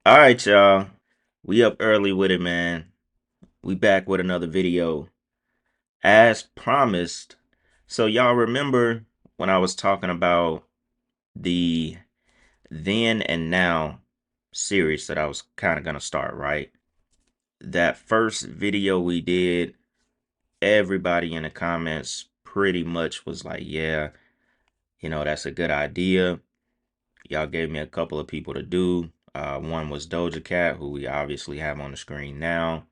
All right, y'all. We up early with it, man. We back with another video as promised. So y'all remember when I was talking about the then and now series that I was kind of gonna start, right? That first video we did, everybody in the comments pretty much was like, yeah, that's a good idea. Y'all gave me a couple of people to do. One was Doja Cat, who we obviously have on the screen now.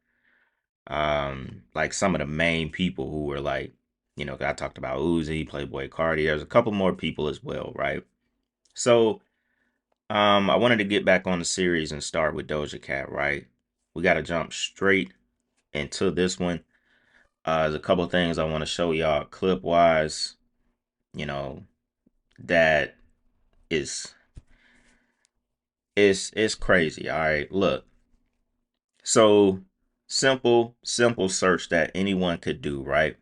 Like some of the main people who were like, I talked about Uzi, Playboy Cardi. There's a couple more people as well, right? So, I wanted to get back on the series and start with Doja Cat, right? We got to jump straight into this one. There's a couple things I want to show y'all clip wise, you know, that is is crazy. All right, look. So simple search that anyone could do, right?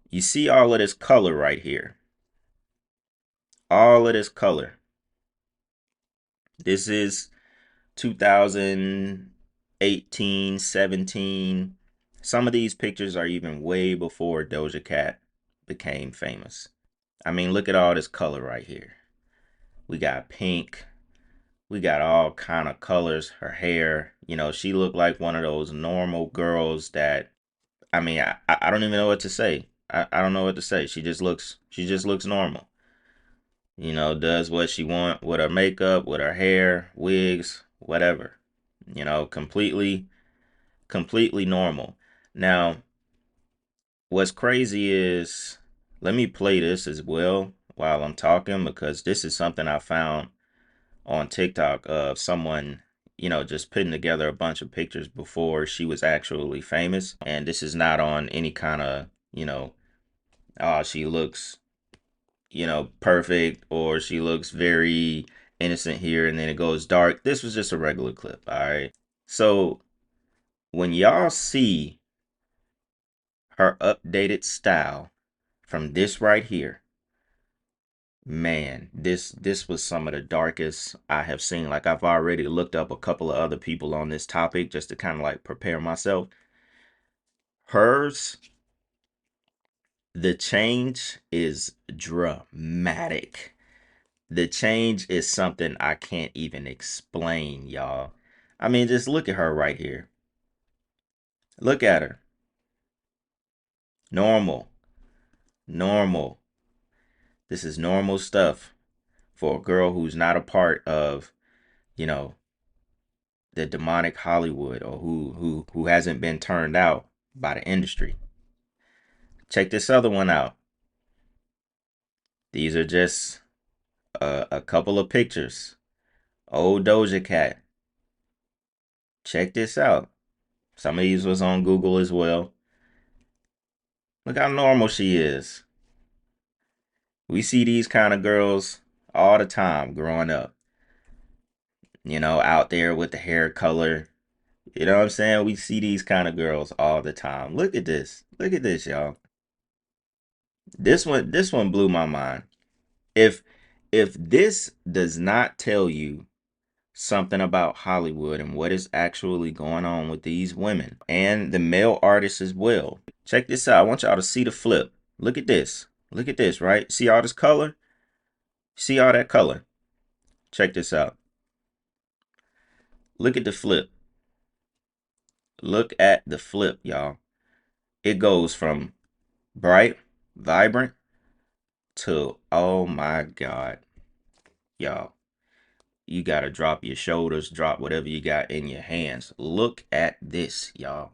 You see all of this color right here. All of this color. This is 2018, 17. Some of these pictures are even way before Doja Cat became famous. I mean, look at all this color right here. We got pink. We got all kind of colors. Her hair, she looked like one of those normal girls that, I mean, I don't even know what to say. I don't know what to say. She just looks normal. Does what she want with her makeup, with her hair, wigs, whatever. Completely normal. Now, what's crazy is, let me play this as well while I'm talking, because this is something I found on TikTok of someone, just putting together a bunch of pictures before she was actually famous. And this is not on any kind of, oh, she looks perfect, or she looks very innocent here and then it goes dark. This was just a regular clip, all right? So when y'all see her updated style from this right here, man, this was some of the darkest I have seen. Like, I've already looked up a couple of other people on this topic just to kind of like prepare myself. Hers, the change is dramatic. The change is something I can't even explain, y'all. I mean, just look at her right here. Look at her. Normal. Normal. This is normal stuff for a girl who's not a part of, you know, the demonic Hollywood, or who hasn't been turned out by the industry. Check this other one out. These are just a couple of pictures. Old Doja Cat. Check this out. Some of these was on Google as well. Look how normal she is. We see these kind of girls all the time growing up. Out there with the hair color. You know what I'm saying? We see these kind of girls all the time. Look at this. Look at this, y'all. This one blew my mind. If if this does not tell you something about Hollywood and what is actually going on with these women and the male artists as well. Check this out. I want y'all to see the flip. Look at this. Look at this, right? See all this color? See all that color? Check this out. Look at the flip. Look at the flip, y'all. It goes from bright, vibrant to, oh my God, y'all. You got to drop your shoulders, drop whatever you got in your hands. Look at this, y'all.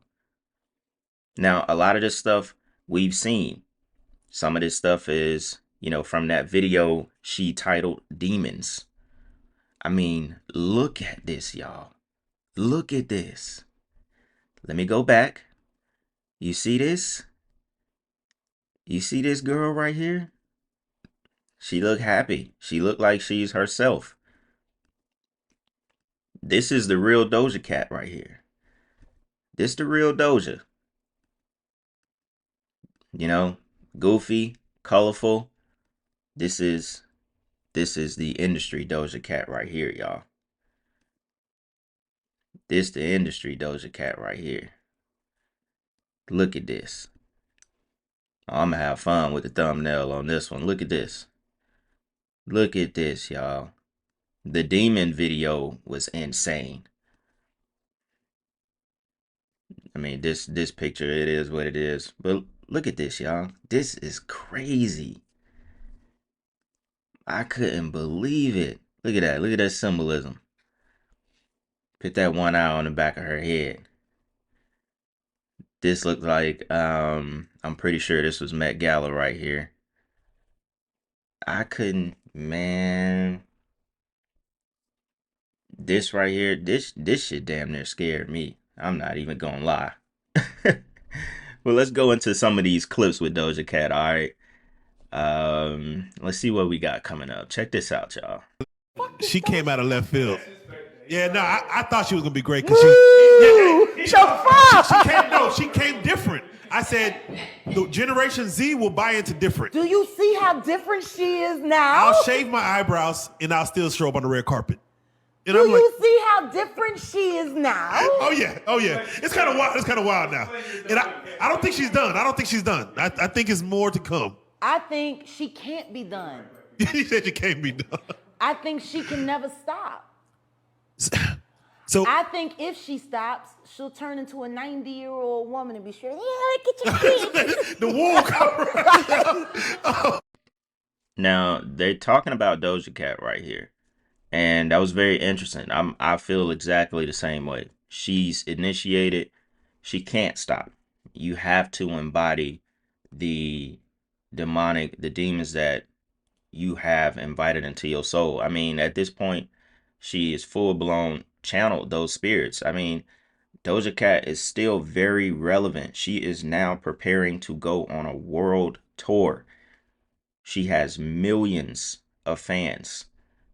Now, a lot of this stuff we've seen. Some of this stuff is, from that video she titled Demons. I mean, look at this, y'all. Look at this. Let me go back. You see this? You see this girl right here? She look happy. She look like she's herself. This is the real Doja Cat right here. This the real Doja. You know, goofy, colorful. This is this is the industry Doja Cat right here, y'all. This the industry Doja Cat right here. Look at this. I'm gonna have fun with the thumbnail on this one. Look at this. Look at this, y'all. The demon video was insane. I mean, this picture, it is what it is. But look at this, y'all. This is crazy. I couldn't believe it. Look at that. Look at that symbolism. Put that one eye on the back of her head. This looked like, I'm pretty sure this was Met Gala right here. I couldn't, man. This right here, this shit damn near scared me. I'm not even gonna lie. Well, let's go into some of these clips with Doja Cat, all right? Let's see what we got coming up. Check this out, y'all. She came out of left field. Yeah, no, I thought she was gonna be great because she came different. I said the Generation Z will buy into different. Do you see how different she is now? I'll shave my eyebrows and I'll still show up on the red carpet. And Do you see how different she is now? Oh yeah. It's kind of wild. It's kind of wild now. And I don't think she's done. I think it's more to come. I think she can't be done. You said she can't be done. I think she can never stop. So I think if she stops, she'll turn into a 90-year-old woman and be sure, yeah, get your kids. The wool cover. Now, they're talking about Doja Cat right here. And that was very interesting. I feel exactly the same way. She's initiated. She can't stop. You have to embody the demons that you have invited into your soul. I mean, at this point, she is full-blown channeled those spirits. I mean, Doja Cat is still very relevant. She is now preparing to go on a world tour. She has millions of fans.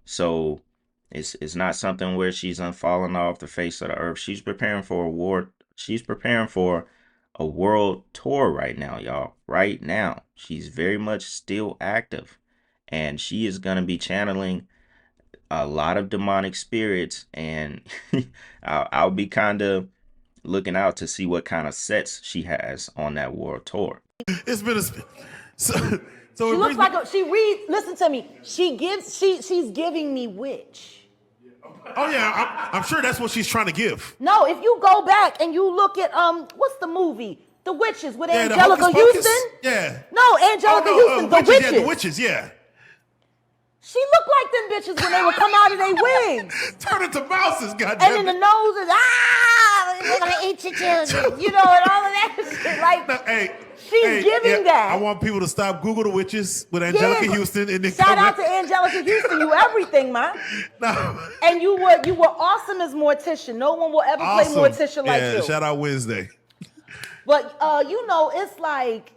So it's not something where she's falling off the face of the earth. She's preparing for a war. She's preparing for a world tour right now, y'all. Right now. She's very much still active. And she is going to be channeling a lot of demonic spirits. And I'll be kind of looking out to see what kind of sets she has on that world tour. It's been so she looks like she reads. Listen to me. She's giving me witch. Oh yeah, I'm sure that's what she's trying to give. No, if you go back and you look at what's the movie? The Witches with Angelica Houston. Yeah. No, Angelica Houston. The Witches. Yeah, the Witches. Yeah. She looked like them bitches when they would come out of their wigs. Turn into mouses, goddamn. And then the nose is we're gonna eat your children, and all of that shit. Like, no, she's giving that. I want people to stop Google the Witches with Angelica Houston, and then shout out to Angelica Houston. You everything, man. No. And you were awesome as Morticia. No one will ever play Morticia like you. Shout out Wednesday. But it's like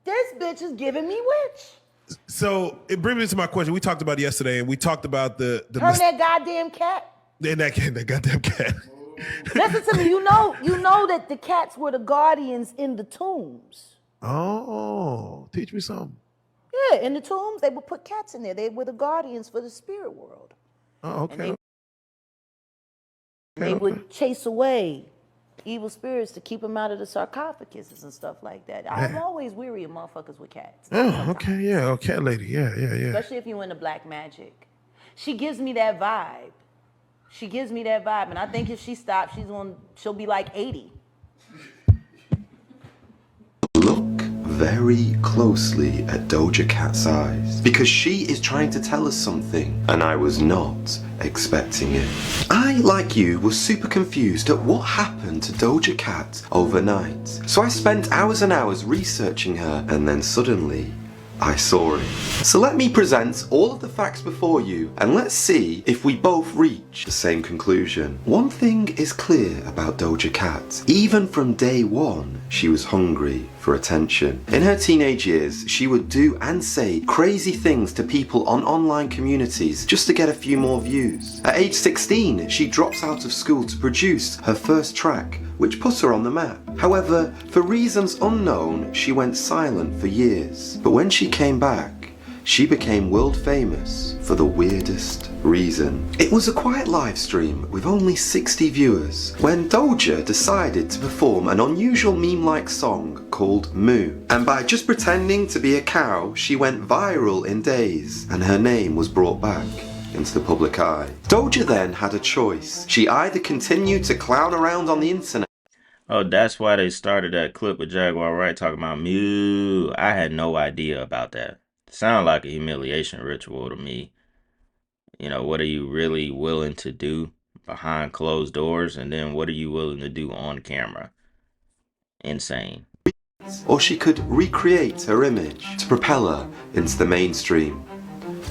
this bitch is giving me witch. So it brings me to my question. We talked about it yesterday, and we talked about the her and that goddamn cat. And that goddamn cat. Listen to me. You know that the cats were the guardians in the tombs. Oh, teach me something. Yeah, in the tombs they would put cats in there. They were the guardians for the spirit world. Oh, okay. They would chase away evil spirits to keep them out of the sarcophaguses and stuff like that. I'm always weary of motherfuckers with cats. Oh, okay, yeah, oh, cat lady, yeah. Especially if you into black magic. She gives me that vibe. And I think if she stops, she'll be like 80. Look very closely at Doja Cat's eyes, because she is trying to tell us something, and I was not expecting it. I, like you, was super confused at what happened to Doja Cat overnight. So I spent hours and hours researching her, and then suddenly I saw it. So let me present all of the facts before you, and let's see if we both reach the same conclusion. One thing is clear about Doja Cat. Even from day one, she was hungry for attention. In her teenage years, she would do and say crazy things to people on online communities just to get a few more views. At age 16, she drops out of school to produce her first track, which put her on the map. However, for reasons unknown, she went silent for years. But when she came back, she became world famous for the weirdest reason. It was a quiet live stream with only 60 viewers when Doja decided to perform an unusual meme-like song called Moo. And by just pretending to be a cow, she went viral in days, and her name was brought back into the public eye. Doja then had a choice. She either continued to clown around on the internet. Oh, that's why they started that clip with Jaguar Wright talking about Mew. I had no idea about that. Sound like a humiliation ritual to me. You know, what are you really willing to do behind closed doors? And then what are you willing to do on camera? Insane. Or she could recreate her image to propel her into the mainstream.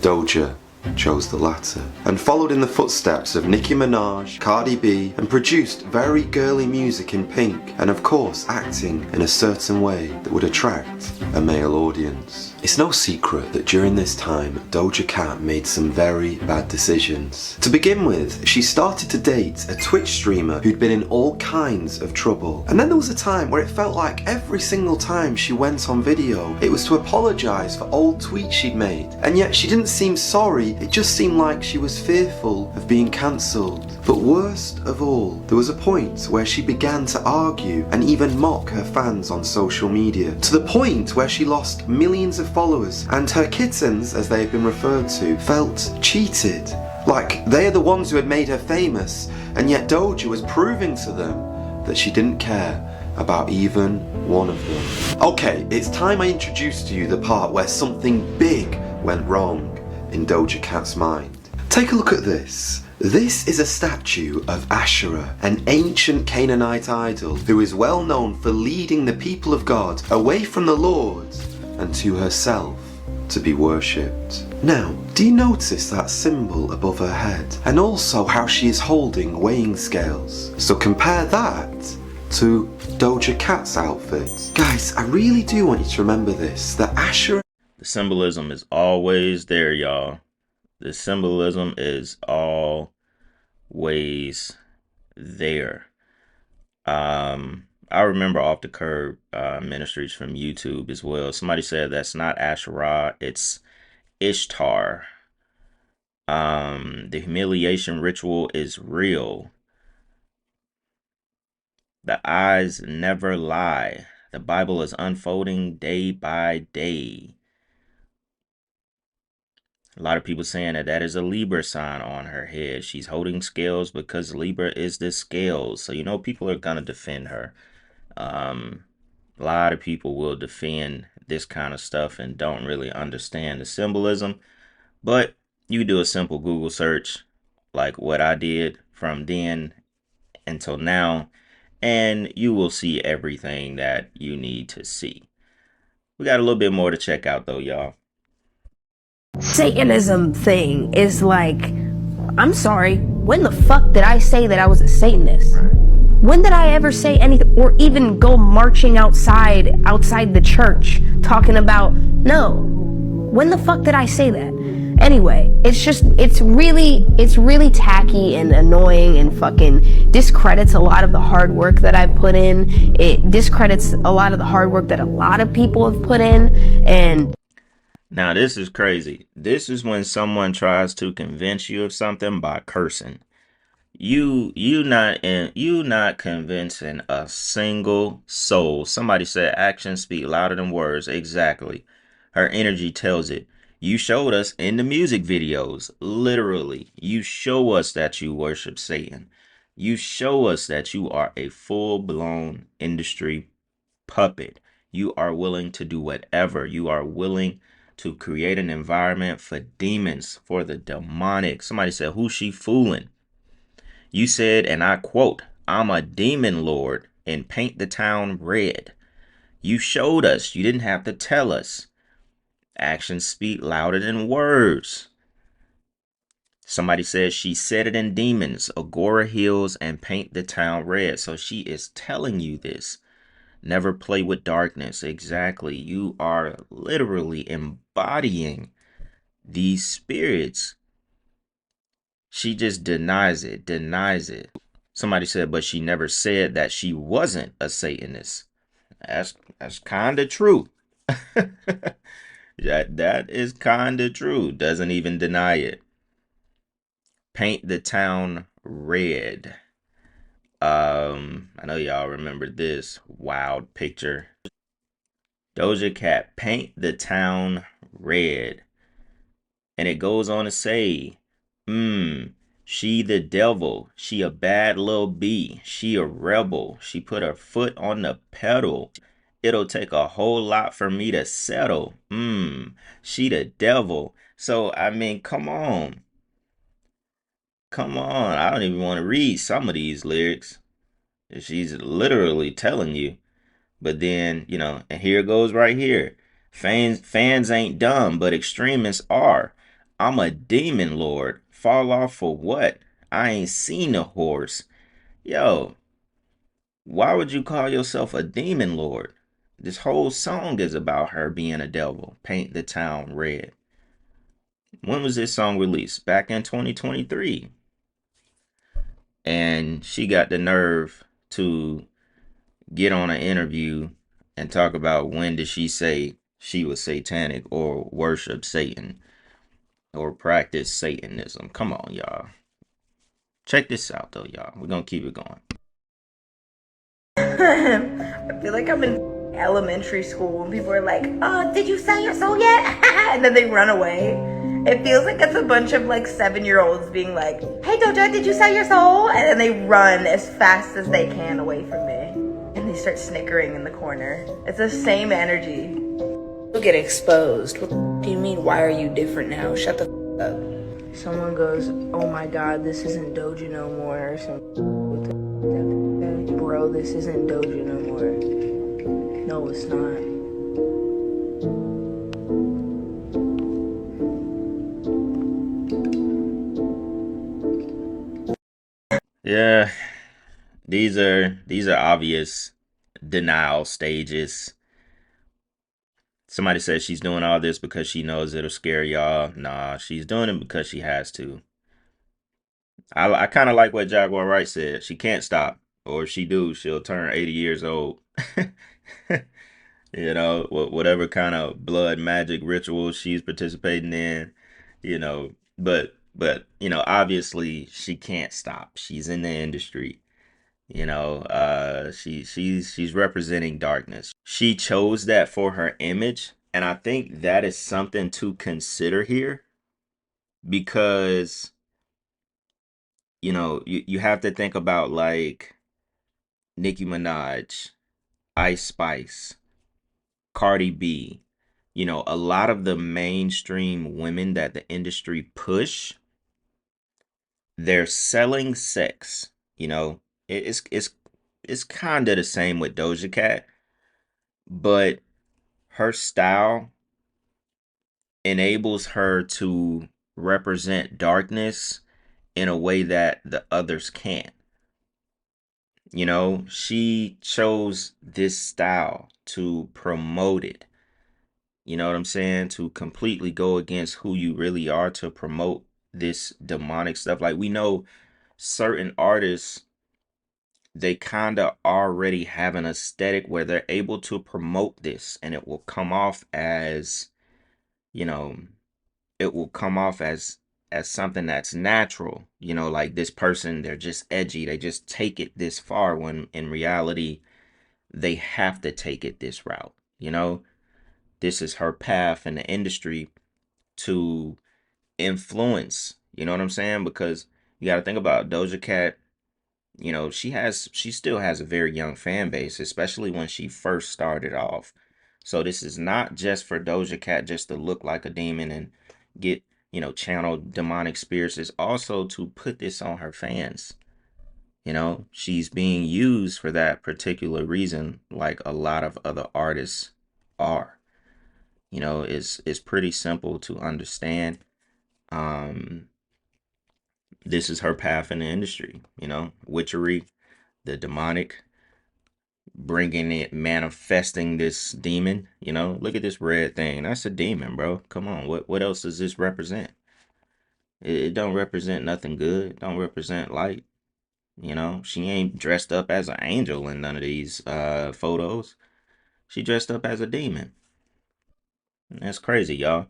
Doja chose the latter and followed in the footsteps of Nicki Minaj, Cardi B, and produced very girly music in pink, and of course acting in a certain way that would attract a male audience. It's no secret that during this time Doja Cat made some very bad decisions. To begin with, she started to date a Twitch streamer who'd been in all kinds of trouble. And then there was a time where it felt like every single time she went on video, it was to apologise for old tweets she'd made. And yet she didn't seem sorry, it just seemed like she was fearful of being cancelled. But worst of all, there was a point where she began to argue and even mock her fans on social media, to the point where she lost millions of followers, and her kittens, as they have been referred to, felt cheated. Like they are the ones who had made her famous, and yet Doja was proving to them that she didn't care about even one of them. Okay, it's time I introduced to you the part where something big went wrong in Doja Cat's mind. Take a look at this. This is a statue of Asherah, an ancient Canaanite idol who is well known for leading the people of God away from the Lord and to herself to be worshipped. Now, do you notice that symbol above her head? And also how she is holding weighing scales. So compare that to Doja Cat's outfit. Guys, I really do want you to remember this, that Asherah... The symbolism is always there, y'all. The symbolism is always there. I remember Off the Curb ministries from YouTube as well. Somebody said that's not Asherah, it's Ishtar. The humiliation ritual is real. The eyes never lie. The Bible is unfolding day by day. A lot of people saying that that is a Libra sign on her head. She's holding scales because Libra is the scales. So, you know, people are going to defend her. A lot of people will defend this kind of stuff and don't really understand the symbolism. But you do a simple Google search like what I did from then until now, and you will see everything that you need to see. We got a little bit more to check out though, y'all. Satanism thing is like, I'm sorry, when the fuck did I say that I was a Satanist? When did I ever say anything, or even go marching outside the church talking about, no, when the fuck did I say that? Anyway, it's really tacky and annoying and fucking discredits a lot of the hard work that I've put in. It discredits a lot of the hard work that a lot of people have put in. And now this is crazy. This is when someone tries to convince you of something by cursing. You not convincing a single soul. Somebody said actions speak louder than words. Exactly. Her energy tells it. You showed us in the music videos, literally. You show us that you worship Satan. You show us that you are a full-blown industry puppet. You are willing to do whatever. You are willing to create an environment for demons, for the demonic. Somebody said, who's she fooling? You said, and I quote, I'm a demon lord and paint the town red. You showed us. You didn't have to tell us. Actions speak louder than words. Somebody says she said it in demons, Agora Hills, and paint the town red. So she is telling you this. Never play with darkness. Exactly. You are literally embodying these spirits. She just denies it. Somebody said, but she never said that she wasn't a Satanist. That's kind of true. That is kinda true. Doesn't even deny it. Paint the town red. I know y'all remember this wild picture. Doja Cat, paint the town red. And it goes on to say, she the devil. She a bad little bee. She a rebel. She put her foot on the pedal. It'll take a whole lot for me to settle. She the devil. So, I mean, come on. Come on. I don't even want to read some of these lyrics. She's literally telling you. But then, and here it goes right here. Fans ain't dumb, but extremists are. I'm a demon lord. Fall off for what? I ain't seen a horse. Yo, why would you call yourself a demon lord? This whole song is about her being a devil. Paint the town red. When was this song released? Back in 2023. And she got the nerve to get on an interview and talk about when did she say she was satanic or worship Satan or practice Satanism. Come on, y'all. Check this out, though, y'all. We're going to keep it going. I feel like I'm in elementary school when people are like, did you sell your soul yet? And then they run away. It feels like it's a bunch of like 7-year-olds being like, hey Doja, did you sell your soul? And then they run as fast as they can away from me. And they start snickering in the corner. It's the same energy. You'll get exposed. What do you mean, why are you different now? Shut the up. Someone goes, oh my god, this isn't Doja no more. Or something. Bro, this isn't Doja no more. No, it's not. Yeah, these are obvious denial stages. Somebody says she's doing all this because she knows it'll scare y'all. Nah, she's doing it because she has to. I kind of like what Jaguar Wright said. She can't stop, or if she do, she'll turn 80 years old. Whatever kind of blood magic ritual she's participating in, obviously she can't stop. She's in the industry. She's representing darkness. She chose that for her image, and I think that is something to consider here because you have to think about like Nicki Minaj, Ice Spice, Cardi B, a lot of the mainstream women that the industry push, they're selling sex. It's kind of the same with Doja Cat, but her style enables her to represent darkness in a way that the others can't. She chose this style to promote it. You know what I'm saying? To completely go against who you really are to promote this demonic stuff. Like we know certain artists, they kind of already have an aesthetic where they're able to promote this and it will come off as, you know, it will come off as something that's natural. Like this person, they're just edgy. They just take it this far when in reality, they have to take it this route. This is her path in the industry to influence. You know what I'm saying? Because you got to think about Doja Cat. She still has a very young fan base, especially when she first started off. So this is not just for Doja Cat just to look like a demon and get, channel demonic spirits. It's also to put this on her fans. She's being used for that particular reason, like a lot of other artists are. It's pretty simple to understand. This is her path in the industry, witchery, the demonic, bringing it, manifesting this demon. Look at this red thing. That's a demon, bro. Come on. What else does this represent? It don't represent nothing good. It don't represent light. She ain't dressed up as an angel in none of these photos. She dressed up as a demon. That's crazy, y'all.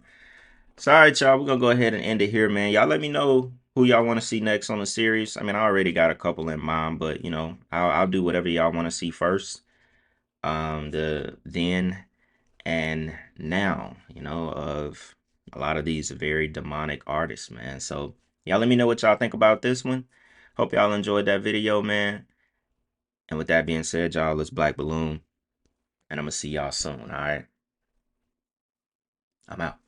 So, all right, y'all, we're gonna go ahead and end it here, man. Y'all let me know who y'all want to see next on the series. I mean, I already got a couple in mind, but you know, I'll do whatever y'all want to see first. The then and now, you know, of a lot of these very demonic artists, man. So y'all let me know what y'all think about this one. Hope y'all enjoyed that video, man. And with that being said, y'all, it's Black Balloon, and I'm gonna see y'all soon. All right, I'm out.